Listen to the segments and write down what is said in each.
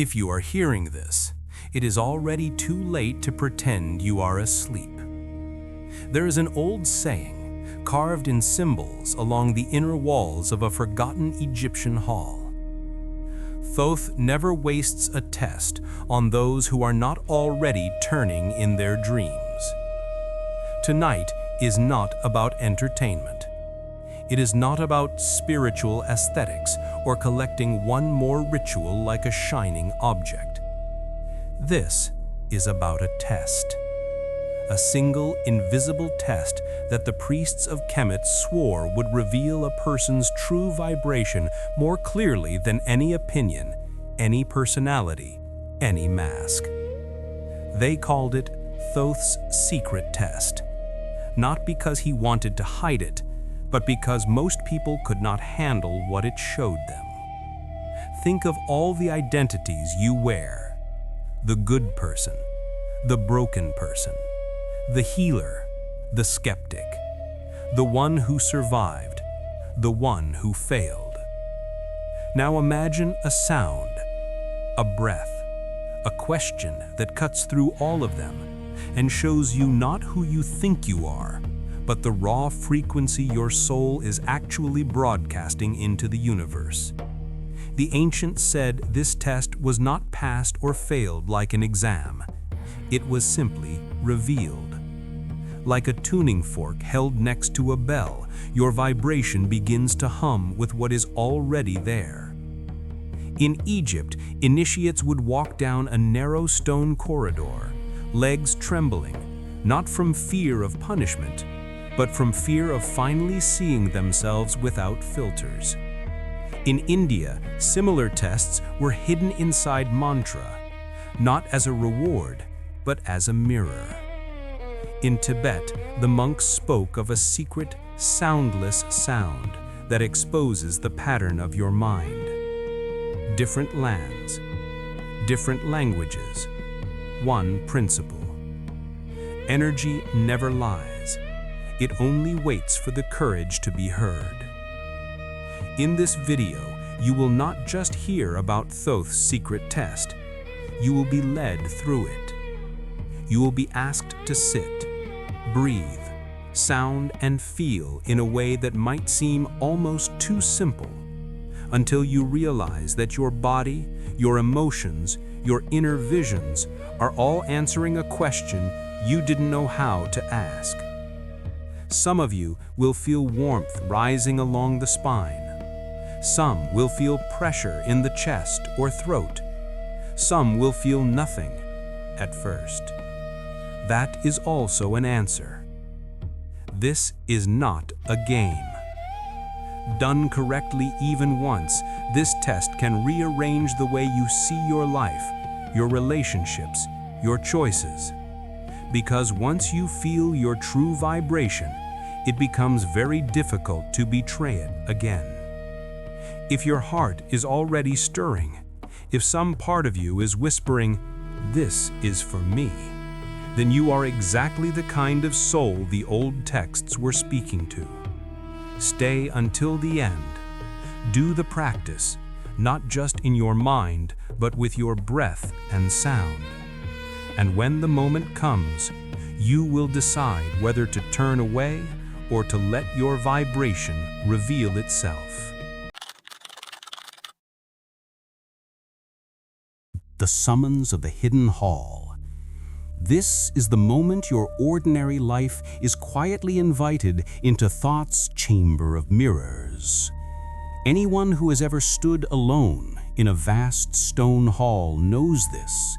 If you are hearing this, it is already too late to pretend you are asleep. There is an old saying, carved in symbols along the inner walls of a forgotten Egyptian hall. Thoth never wastes a test on those who are not already turning in their dreams. Tonight is not about entertainment. It is not about spiritual aesthetics or collecting one more ritual like a shining object. This is about a test. A single invisible test that the priests of Kemet swore would reveal a person's true vibration more clearly than any opinion, any personality, any mask. They called it Thoth's secret test, not because he wanted to hide it, but because most people could not handle what it showed them. Think of all the identities you wear: the good person, the broken person, the healer, the skeptic, the one who survived, the one who failed. Now imagine a sound, a breath, a question that cuts through all of them and shows you not who you think you are, but the raw frequency your soul is actually broadcasting into the universe. The ancients said this test was not passed or failed like an exam. It was simply revealed. Like a tuning fork held next to a bell, your vibration begins to hum with what is already there. In Egypt, initiates would walk down a narrow stone corridor, legs trembling, not from fear of punishment, but from fear of finally seeing themselves without filters. In India, similar tests were hidden inside mantra, not as a reward, but as a mirror. In Tibet, the monks spoke of a secret, soundless sound that exposes the pattern of your mind. Different lands, different languages, one principle. Energy never lies. It only waits for the courage to be heard. In this video, you will not just hear about Thoth's secret test. You will be led through it. You will be asked to sit, breathe, sound, and feel in a way that might seem almost too simple, until you realize that your body, your emotions, your inner visions are all answering a question you didn't know how to ask. Some of you will feel warmth rising along the spine. Some will feel pressure in the chest or throat. Some will feel nothing at first. That is also an answer. This is not a game. Done correctly even once, this test can rearrange the way you see your life, your relationships, your choices. Because once you feel your true vibration, it becomes very difficult to betray it again. If your heart is already stirring, if some part of you is whispering, "This is for me," then you are exactly the kind of soul the old texts were speaking to. Stay until the end. Do the practice, not just in your mind, but with your breath and sound. And when the moment comes, you will decide whether to turn away or to let your vibration reveal itself. The summons of the hidden hall. This is the moment your ordinary life is quietly invited into thought's chamber of mirrors. Anyone who has ever stood alone in a vast stone hall knows this.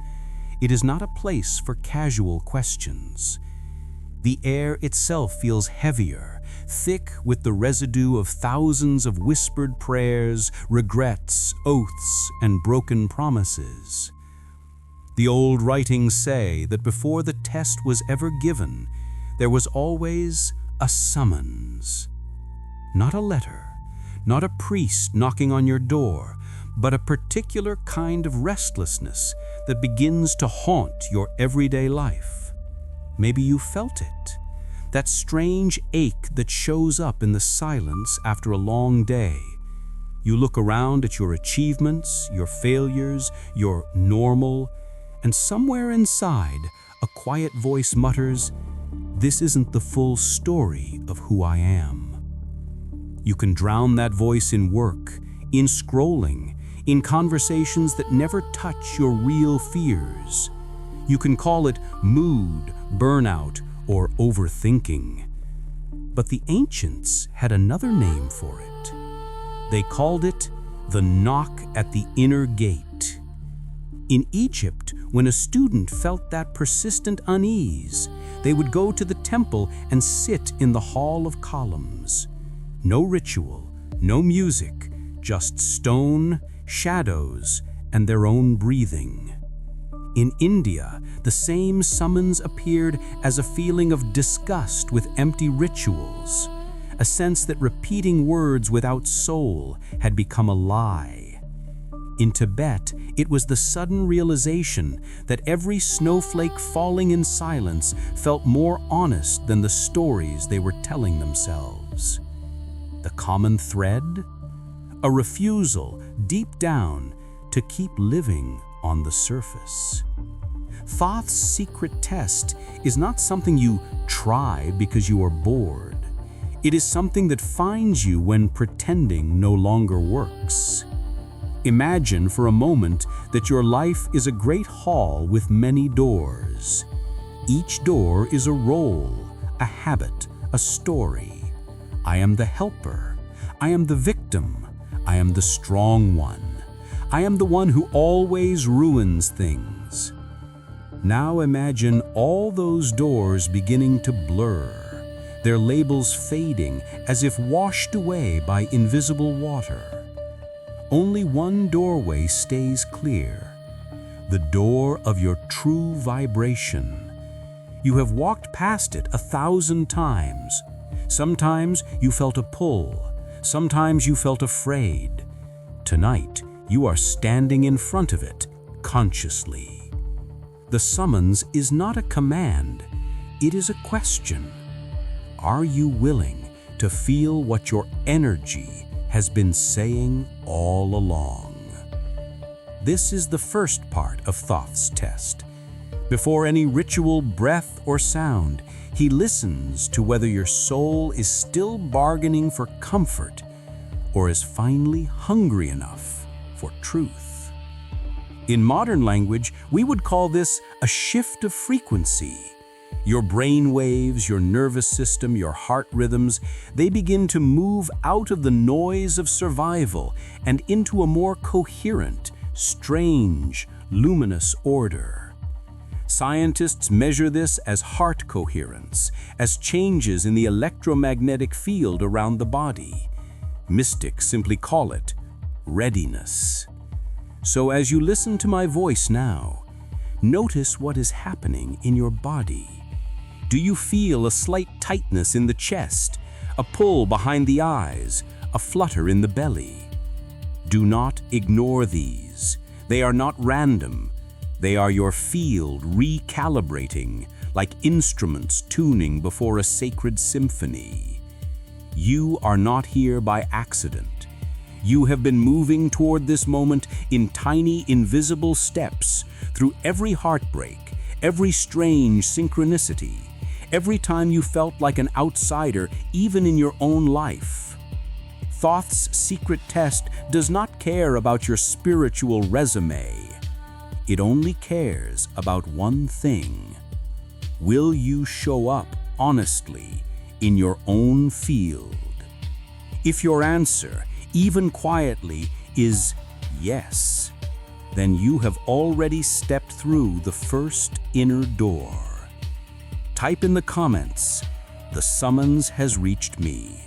It is not a place for casual questions. The air itself feels heavier, thick with the residue of thousands of whispered prayers, regrets, oaths, and broken promises. The old writings say that before the test was ever given, there was always a summons. Not a letter, not a priest knocking on your door, but a particular kind of restlessness that begins to haunt your everyday life. Maybe you felt it, that strange ache that shows up in the silence after a long day, You look around at your achievements, your failures, your normal, and somewhere inside, a quiet voice mutters, "This isn't the full story of who I am." You can drown that voice in work, in scrolling, in conversations that never touch your real fears. You can call it mood, burnout, or overthinking. But the ancients had another name for it. They called it the knock at the inner gate. In Egypt, when a student felt that persistent unease, they would go to the temple and sit in the hall of columns. No ritual, no music, just stone, shadows, and their own breathing. In India, the same summons appeared as a feeling of disgust with empty rituals, a sense that repeating words without soul had become a lie. In Tibet, it was the sudden realization that every snowflake falling in silence felt more honest than the stories they were telling themselves. The common thread? A refusal, deep down, to keep living on the surface. Thoth's secret test is not something you try because you are bored. It is something that finds you when pretending no longer works. Imagine for a moment that your life is a great hall with many doors. Each door is a role, a habit, a story. I am the helper. I am the victim. I am the strong one. I am the one who always ruins things. Now imagine all those doors beginning to blur, their labels fading as if washed away by invisible water. Only one doorway stays clear, the door of your true vibration. You have walked past it 1,000 times. Sometimes you felt a pull, sometimes you felt afraid. Tonight, you are standing in front of it, consciously. The summons is not a command, it is a question. Are you willing to feel what your energy has been saying all along? This is the first part of Thoth's test. Before any ritual, breath, or sound, he listens to whether your soul is still bargaining for comfort or is finally hungry enough for truth. In modern language, we would call this a shift of frequency. Your brain waves, your nervous system, your heart rhythms, they begin to move out of the noise of survival and into a more coherent, strange, luminous order. Scientists measure this as heart coherence, as changes in the electromagnetic field around the body. Mystics simply call it readiness. So as you listen to my voice now, notice what is happening in your body. Do you feel a slight tightness in the chest, a pull behind the eyes, a flutter in the belly? Do not ignore these. They are not random. They are your field recalibrating, like instruments tuning before a sacred symphony. You are not here by accident. You have been moving toward this moment in tiny, invisible steps through every heartbreak, every strange synchronicity, every time you felt like an outsider, even in your own life. Thoth's secret test does not care about your spiritual resume. It only cares about one thing. Will you show up honestly in your own field? If your answer, even quietly, is yes, then you have already stepped through the first inner door. Type in the comments, "The summons has reached me."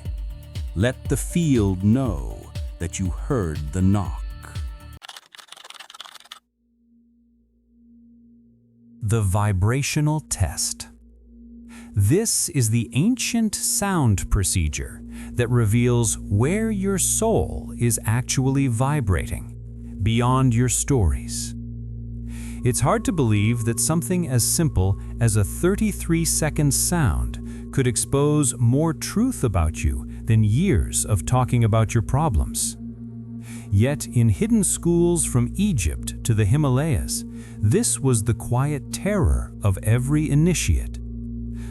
Let the field know that you heard the knock. The vibrational test. This is the ancient sound procedure that reveals where your soul is actually vibrating, beyond your stories. It's hard to believe that something as simple as a 33-second sound could expose more truth about you than years of talking about your problems. Yet in hidden schools from Egypt to the Himalayas, this was the quiet terror of every initiate.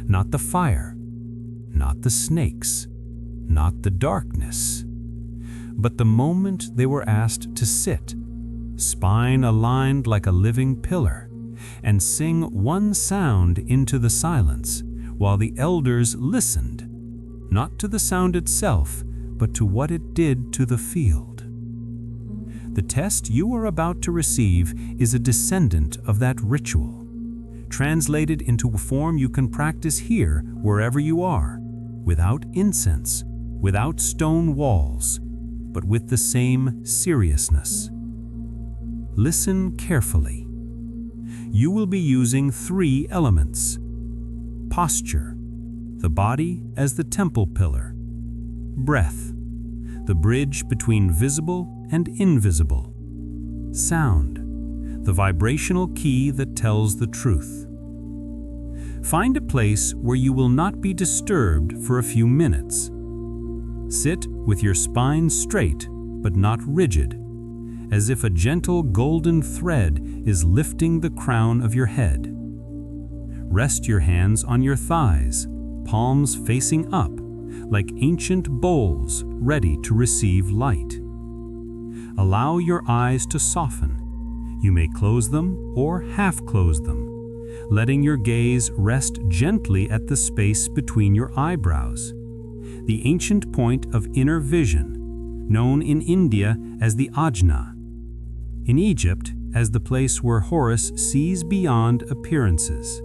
Not the fire, not the snakes, not the darkness, but the moment they were asked to sit, spine aligned like a living pillar, and sing one sound into the silence, while the elders listened, not to the sound itself, but to what it did to the field. The test you are about to receive is a descendant of that ritual, translated into a form you can practice here wherever you are, without incense, without stone walls, but with the same seriousness. Listen carefully. You will be using 3 elements. Posture, the body as the temple pillar. Breath, the bridge between visible and invisible. Sound, the vibrational key that tells the truth. Find a place where you will not be disturbed for a few minutes. Sit with your spine straight but not rigid, as if a gentle golden thread is lifting the crown of your head. Rest your hands on your thighs, palms facing up, like ancient bowls ready to receive light. Allow your eyes to soften. You may close them or half close them, letting your gaze rest gently at the space between your eyebrows, the ancient point of inner vision, known in India as the ajna, in Egypt as the place where Horus sees beyond appearances.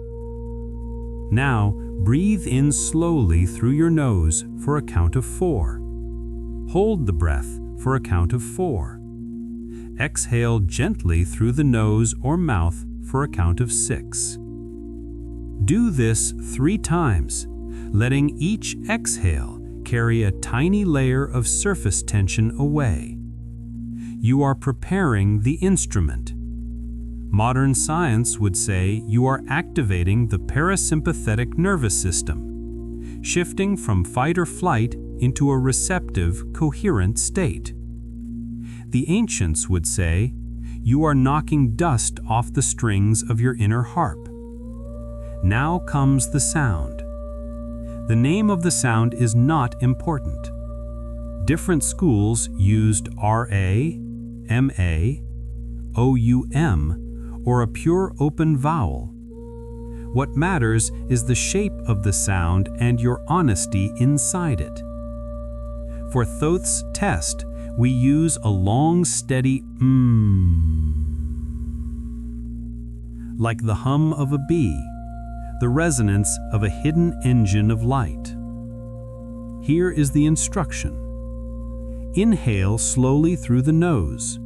Now, breathe in slowly through your nose for a count of 4. Hold the breath for a count of 4. Exhale gently through the nose or mouth for a count of 6. Do this 3 times, letting each exhale carry a tiny layer of surface tension away. You are preparing the instrument. Modern science would say you are activating the parasympathetic nervous system, shifting from fight or flight into a receptive, coherent state. The ancients would say you are knocking dust off the strings of your inner harp. Now comes the sound. The name of the sound is not important. Different schools used R-A, M-A, O-U-M, or a pure open vowel. What matters is the shape of the sound and your honesty inside it. For Thoth's test, we use a long, steady like the hum of a bee, the resonance of a hidden engine of light. Here is the instruction. Inhale slowly through the nose.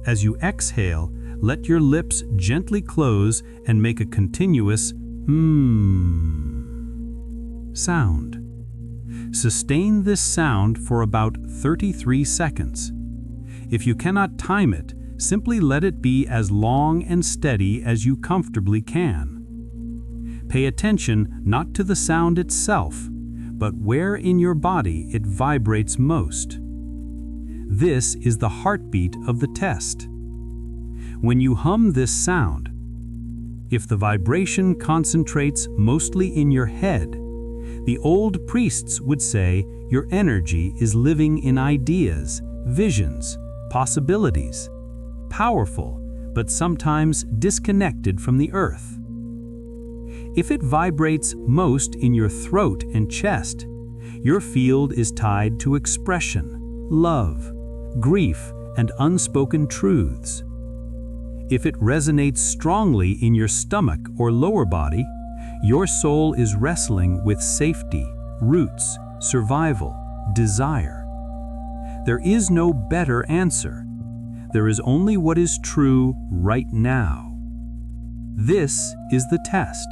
As you exhale, let your lips gently close and make a continuous sound. Sustain this sound for about 33 seconds. If you cannot time it, simply let it be as long and steady as you comfortably can. Pay attention not to the sound itself, but where in your body it vibrates most. This is the heartbeat of the test. When you hum this sound, if the vibration concentrates mostly in your head, the old priests would say your energy is living in ideas, visions, possibilities, powerful, but sometimes disconnected from the earth. If it vibrates most in your throat and chest, your field is tied to expression, love, grief, and unspoken truths. If it resonates strongly in your stomach or lower body, your soul is wrestling with safety, roots, survival, desire. There is no better answer. There is only what is true right now. This is the test.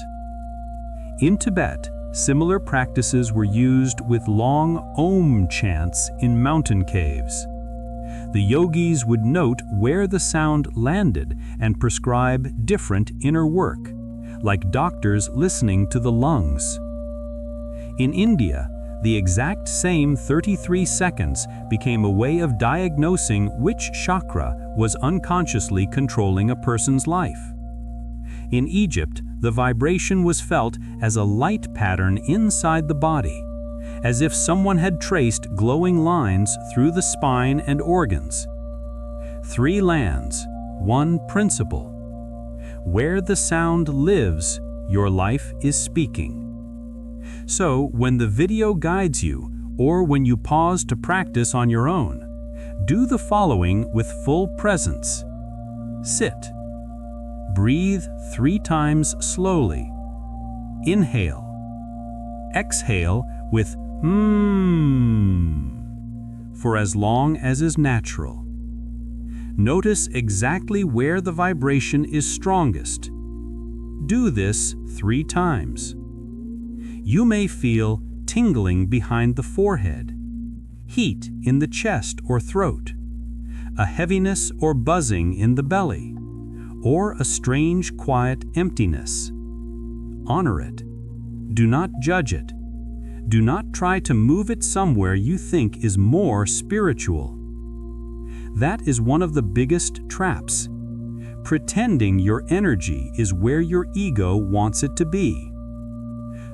In Tibet, similar practices were used with long Om chants in mountain caves. The yogis would note where the sound landed and prescribe different inner work, like doctors listening to the lungs. In India, The exact same 33 seconds became a way of diagnosing which chakra was unconsciously controlling a person's life. In Egypt, the vibration was felt as a light pattern inside the body, as if someone had traced glowing lines through the spine and organs. 3 lands, 1 principle. Where the sound lives, your life is speaking. So, when the video guides you, or when you pause to practice on your own, do the following with full presence. Sit. Breathe 3 times slowly. Inhale. Exhale with for as long as is natural. Notice exactly where the vibration is strongest. Do this 3 times. You may feel tingling behind the forehead, heat in the chest or throat, a heaviness or buzzing in the belly, or a strange quiet emptiness. Honor it. Do not judge it. Do not try to move it somewhere you think is more spiritual. That is one of the biggest traps. Pretending your energy is where your ego wants it to be.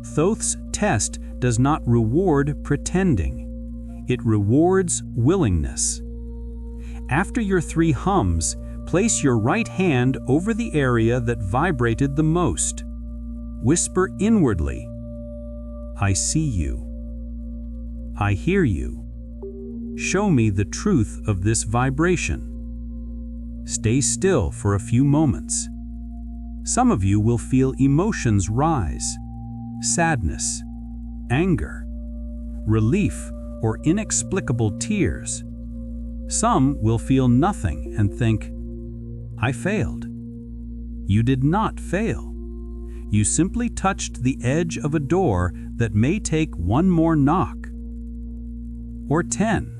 Thoth's test does not reward pretending. It rewards willingness. After your 3 hums, place your right hand over the area that vibrated the most. Whisper inwardly, I see you. I hear you. Show me the truth of this vibration. Stay still for a few moments. Some of you will feel emotions rise, sadness, anger, relief, or inexplicable tears. Some will feel nothing and think, I failed. You did not fail. You simply touched the edge of a door that may take 1 more knock, or 10,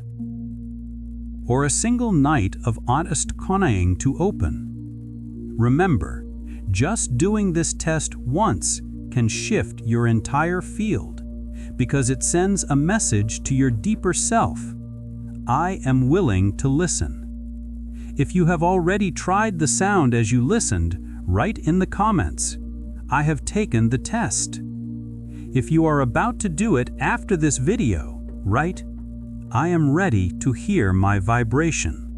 or a single night of honest conning to open. Remember, just doing this test once can shift your entire field, because it sends a message to your deeper self. I am willing to listen. If you have already tried the sound as you listened, write in the comments, I have taken the test. If you are about to do it after this video, write, I am ready to hear my vibration.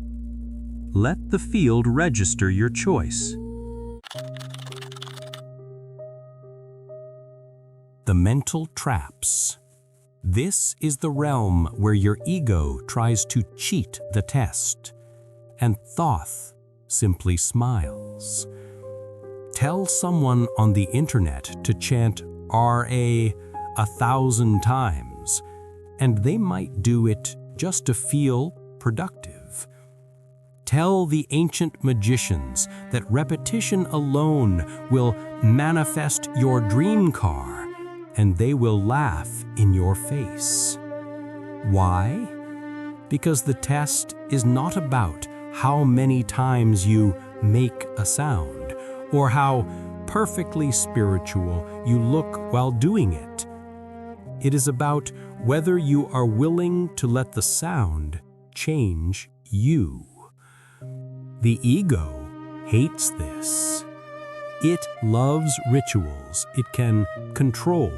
Let the field register your choice. The mental traps. This is the realm where your ego tries to cheat the test, and Thoth simply smiles. Tell someone on the internet to chant RA 1,000 times, and they might do it just to feel productive. Tell the ancient magicians that repetition alone will manifest your dream car, and they will laugh in your face. Why? Because the test is not about how many times you make a sound, or how perfectly spiritual you look while doing it. It is about whether you are willing to let the sound change you. The ego hates this. It loves rituals it can control,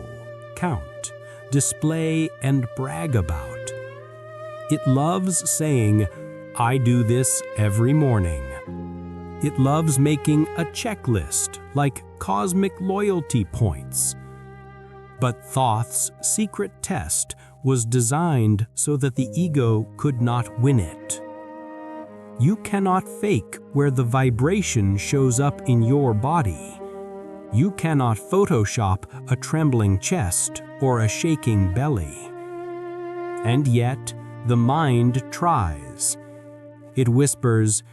count, display, and brag about. It loves saying, I do this every morning. It loves making a checklist like cosmic loyalty points. But Thoth's secret test was designed so that the ego could not win it. You cannot fake where the vibration shows up in your body. You cannot Photoshop a trembling chest or a shaking belly. And yet, the mind tries. It whispers,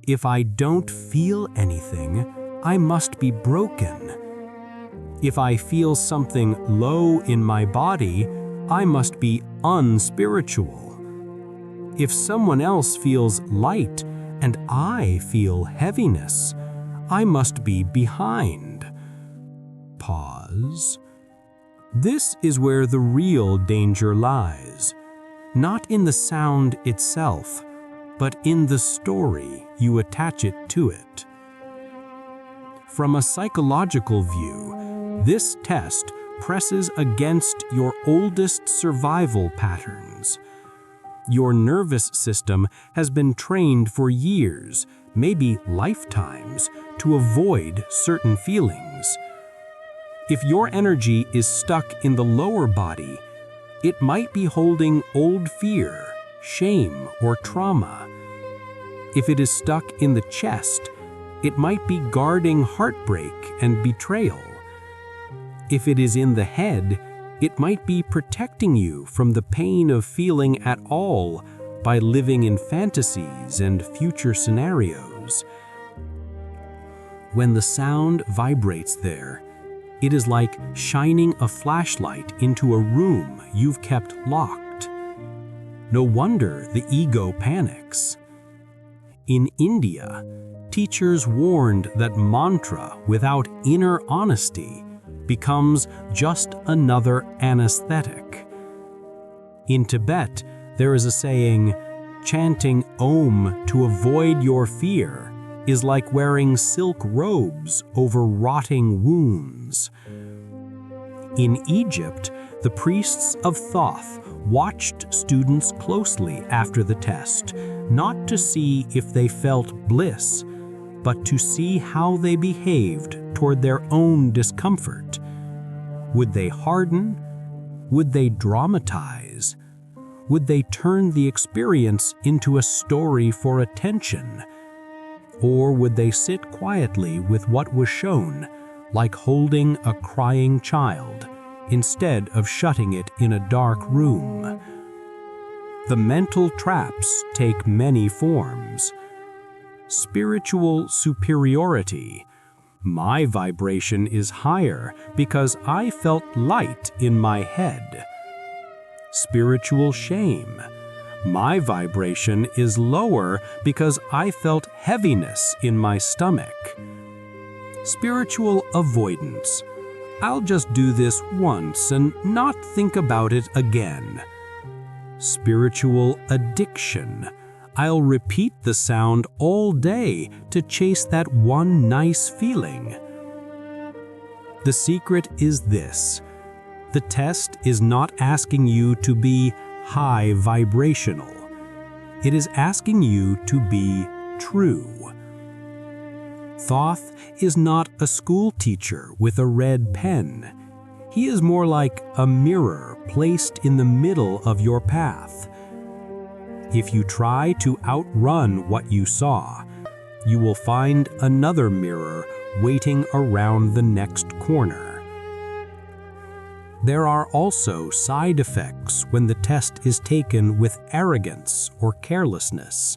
if I don't feel anything, I must be broken. If I feel something low in my body, I must be unspiritual. If someone else feels light and I feel heaviness, I must be behind. Pause. This is where the real danger lies, not in the sound itself, but in the story you attach it to it. From a psychological view, this test presses against your oldest survival patterns. Your nervous system has been trained for years, maybe lifetimes, to avoid certain feelings. If your energy is stuck in the lower body, it might be holding old fear, shame, or trauma. If it is stuck in the chest, it might be guarding heartbreak and betrayal. If it is in the head, it might be protecting you from the pain of feeling at all by living in fantasies and future scenarios. When the sound vibrates there, it is like shining a flashlight into a room you've kept locked. No wonder the ego panics. In India, teachers warned that mantra without inner honesty becomes just another anesthetic. In Tibet, there is a saying, chanting Om to avoid your fear is like wearing silk robes over rotting wounds. In Egypt, the priests of Thoth watched students closely after the test, not to see if they felt bliss, but to see how they behaved toward their own discomfort. Would they harden? Would they dramatize? Would they turn the experience into a story for attention? Or would they sit quietly with what was shown, like holding a crying child, instead of shutting it in a dark room? The mental traps take many forms. Spiritual superiority. My vibration is higher because I felt light in my head. Spiritual shame. My vibration is lower because I felt heaviness in my stomach. Spiritual avoidance. I'll just do this once and not think about it again. Spiritual addiction. I'll repeat the sound all day to chase that one nice feeling. The secret is this. The test is not asking you to be high vibrational. It is asking you to be true. Thoth is not a school teacher with a red pen. He is more like a mirror placed in the middle of your path. If you try to outrun what you saw, you will find another mirror waiting around the next corner. There are also side effects when the test is taken with arrogance or carelessness.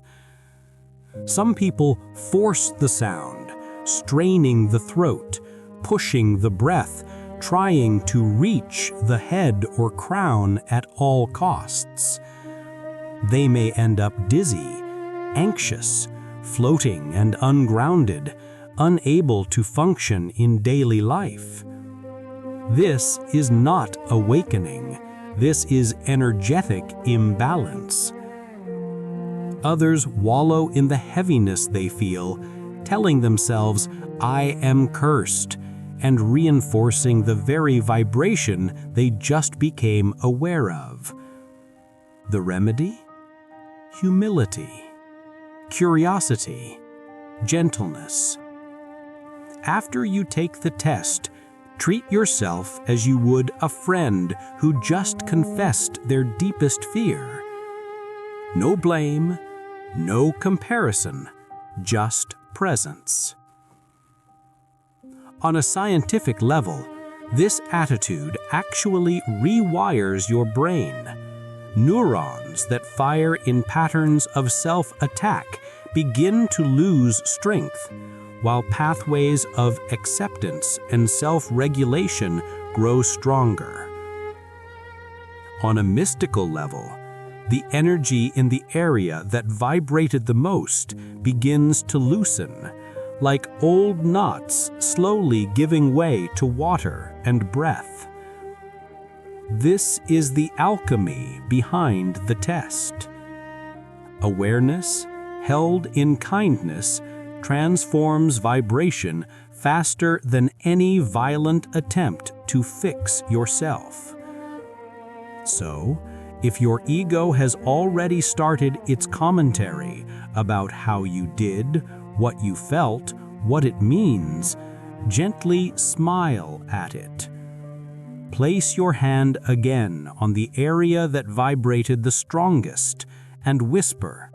Some people force the sound, straining the throat, pushing the breath, trying to reach the head or crown at all costs. They may end up dizzy, anxious, floating and ungrounded, unable to function in daily life. This is not awakening. This is energetic imbalance. Others wallow in the heaviness they feel, telling themselves, "I am cursed," and reinforcing the very vibration they just became aware of. The remedy? Humility, curiosity, gentleness. After you take the test, treat yourself as you would a friend who just confessed their deepest fear. No blame, no comparison, just presence. On a scientific level, this attitude actually rewires your brain. Neurons that fire in patterns of self-attack begin to lose strength, while pathways of acceptance and self-regulation grow stronger. On a mystical level, the energy in the area that vibrated the most begins to loosen, like old knots slowly giving way to water and breath. This is the alchemy behind the test. Awareness, held in kindness, transforms vibration faster than any violent attempt to fix yourself. So, if your ego has already started its commentary about how you did, what you felt, what it means, gently smile at it. Place your hand again on the area that vibrated the strongest and whisper,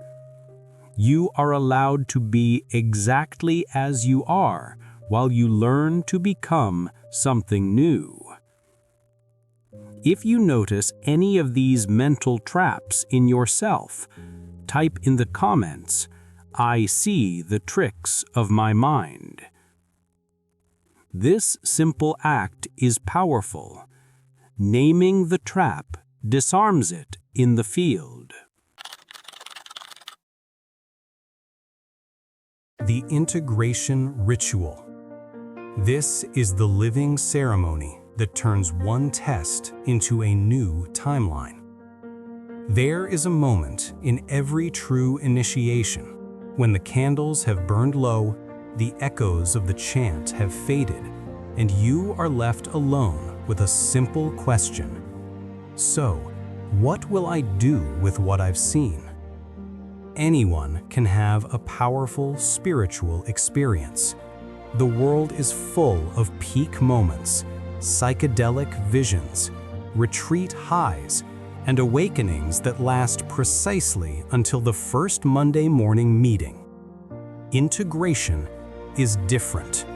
"You are allowed to be exactly as you are while you learn to become something new." If you notice any of these mental traps in yourself, type in the comments, "I see the tricks of my mind." This simple act is powerful. Naming the trap disarms it in the field. The integration ritual. This is the living ceremony that turns one test into a new timeline. There is a moment in every true initiation when the candles have burned low, the echoes of the chant have faded, and you are left alone with a simple question. So, what will I do with what I've seen? Anyone can have a powerful spiritual experience. The world is full of peak moments, psychedelic visions, retreat highs, and awakenings that last precisely until the first Monday morning meeting. Integration is different.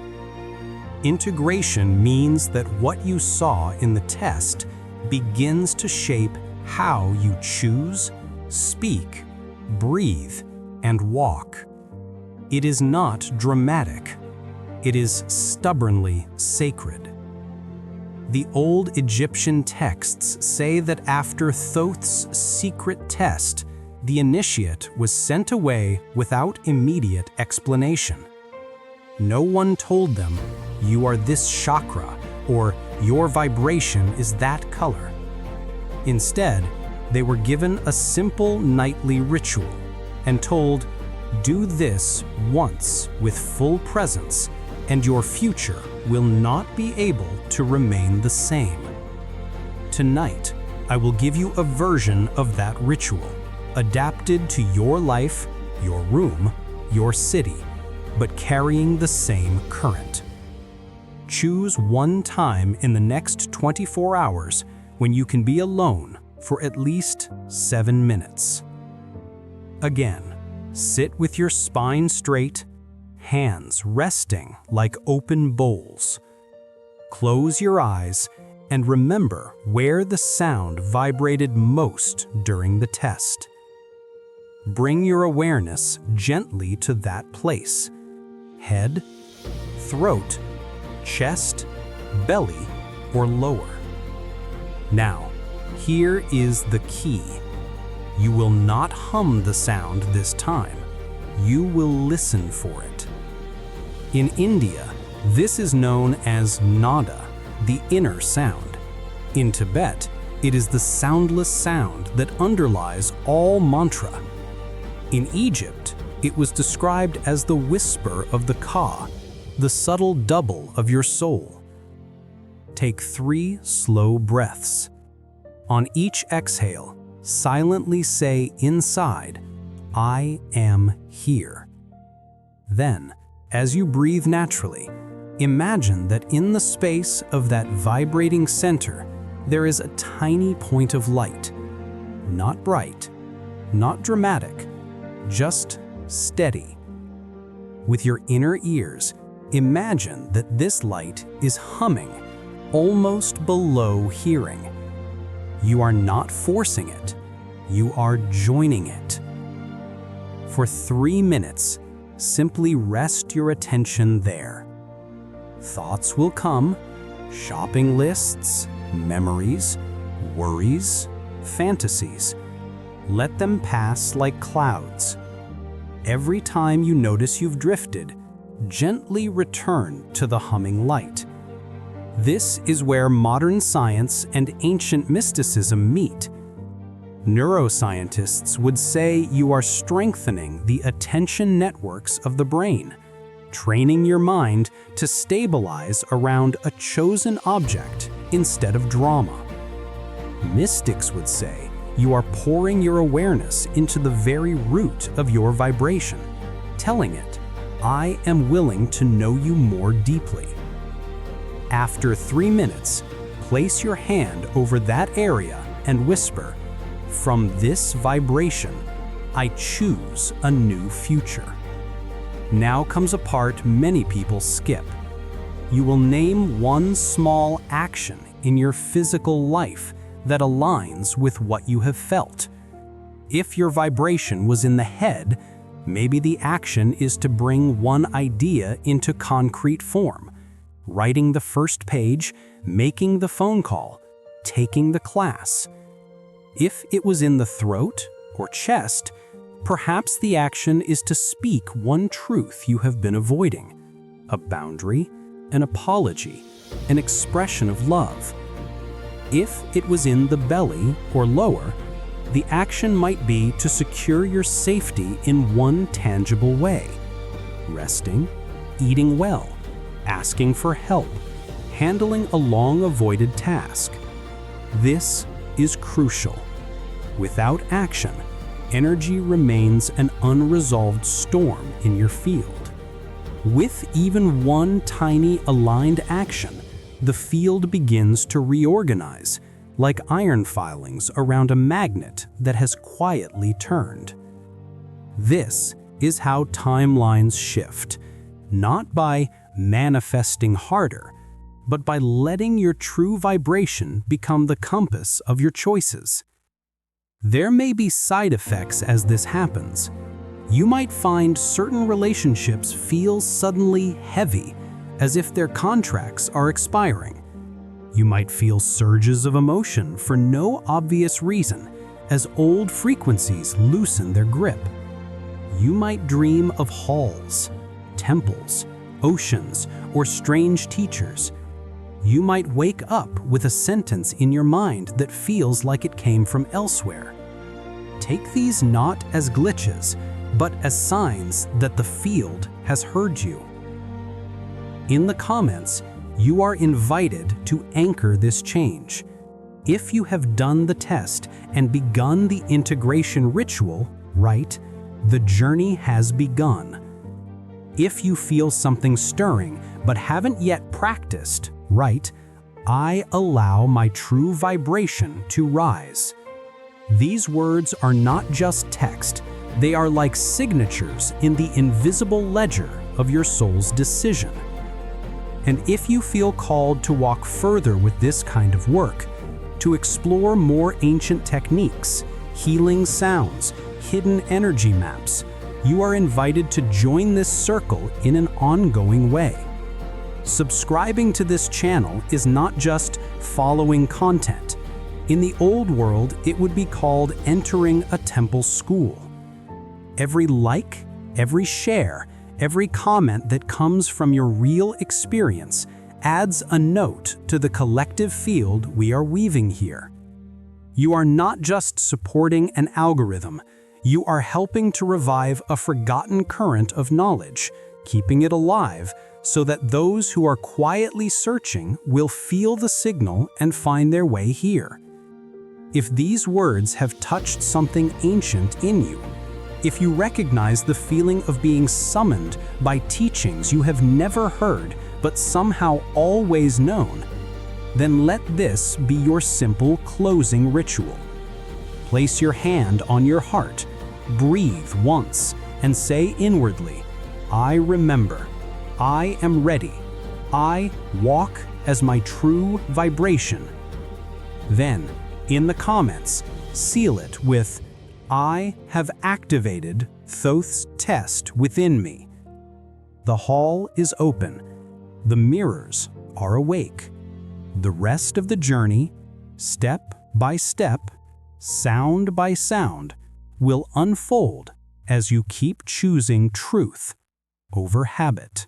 Integration means that what you saw in the test begins to shape how you choose, speak, breathe, and walk. It is not dramatic. It is stubbornly sacred. The old Egyptian texts say that after Thoth's secret test, the initiate was sent away without immediate explanation. No one told them, "You are this chakra," or "Your vibration is that color." Instead, they were given a simple nightly ritual and told, "Do this once with full presence, and your future will not be able to remain the same." Tonight, I will give you a version of that ritual, adapted to your life, your room, your city, but carrying the same current. Choose one time in the next 24 hours when you can be alone for at least 7 minutes. Again, sit with your spine straight, hands resting like open bowls. Close your eyes and remember where the sound vibrated most during the test. Bring your awareness gently to that place. Head, throat, chest, belly, or lower. Now, here is the key. You will not hum the sound this time. You will listen for it. In India, this is known as nada, the inner sound. In Tibet, it is the soundless sound that underlies all mantra. In Egypt, it was described as the whisper of the Ka, the subtle double of your soul. Take 3 slow breaths. On each exhale, silently say inside, "I am here." Then, as you breathe naturally, imagine that in the space of that vibrating center, there is a tiny point of light. Not bright, not dramatic, just steady. With your inner ears, imagine that this light is humming, almost below hearing. You are not forcing it, you are joining it. For 3 minutes, simply rest your attention there. Thoughts will come, shopping lists, memories, worries, fantasies. Let them pass like clouds. Every time you notice you've drifted, gently return to the humming light. This is where modern science and ancient mysticism meet. Neuroscientists would say you are strengthening the attention networks of the brain, training your mind to stabilize around a chosen object instead of drama. Mystics would say you are pouring your awareness into the very root of your vibration, telling it, "I am willing to know you more deeply." After 3 minutes, place your hand over that area and whisper, "From this vibration, I choose a new future." Now comes a part many people skip. You will name one small action in your physical life that aligns with what you have felt. If your vibration was in the head, maybe the action is to bring one idea into concrete form, writing the first page, making the phone call, taking the class. If it was in the throat or chest, perhaps the action is to speak one truth you have been avoiding, a boundary, an apology, an expression of love. If it was in the belly or lower, the action might be to secure your safety in one tangible way: resting, eating well, asking for help, handling a long-avoided task. This is crucial. Without action, energy remains an unresolved storm in your field. With even one tiny aligned action, the field begins to reorganize, like iron filings around a magnet that has quietly turned. This is how timelines shift, not by manifesting harder, but by letting your true vibration become the compass of your choices. There may be side effects as this happens. You might find certain relationships feel suddenly heavy, as if their contracts are expiring. You might feel surges of emotion for no obvious reason, as old frequencies loosen their grip. You might dream of halls, temples, oceans, or strange teachers. You might wake up with a sentence in your mind that feels like it came from elsewhere. Take these not as glitches, but as signs that the field has heard you. In the comments, you are invited to anchor this change. If you have done the test and begun the integration ritual, right, the journey has begun. If you feel something stirring but haven't yet practiced, right, I allow my true vibration to rise. These words are not just text, they are like signatures in the invisible ledger of your soul's decision. And if you feel called to walk further with this kind of work, to explore more ancient techniques, healing sounds, hidden energy maps, you are invited to join this circle in an ongoing way. Subscribing to this channel is not just following content. In the old world, it would be called entering a temple school. Every like, every share, every comment that comes from your real experience adds a note to the collective field we are weaving here. You are not just supporting an algorithm, you are helping to revive a forgotten current of knowledge, keeping it alive so that those who are quietly searching will feel the signal and find their way here. If these words have touched something ancient in you, if you recognize the feeling of being summoned by teachings you have never heard but somehow always known, then let this be your simple closing ritual. Place your hand on your heart, breathe once, and say inwardly, "I remember, I am ready, I walk as my true vibration." Then, in the comments, seal it with, "I have activated Thoth's test within me." The hall is open. The mirrors are awake. The rest of the journey, step by step, sound by sound, will unfold as you keep choosing truth over habit.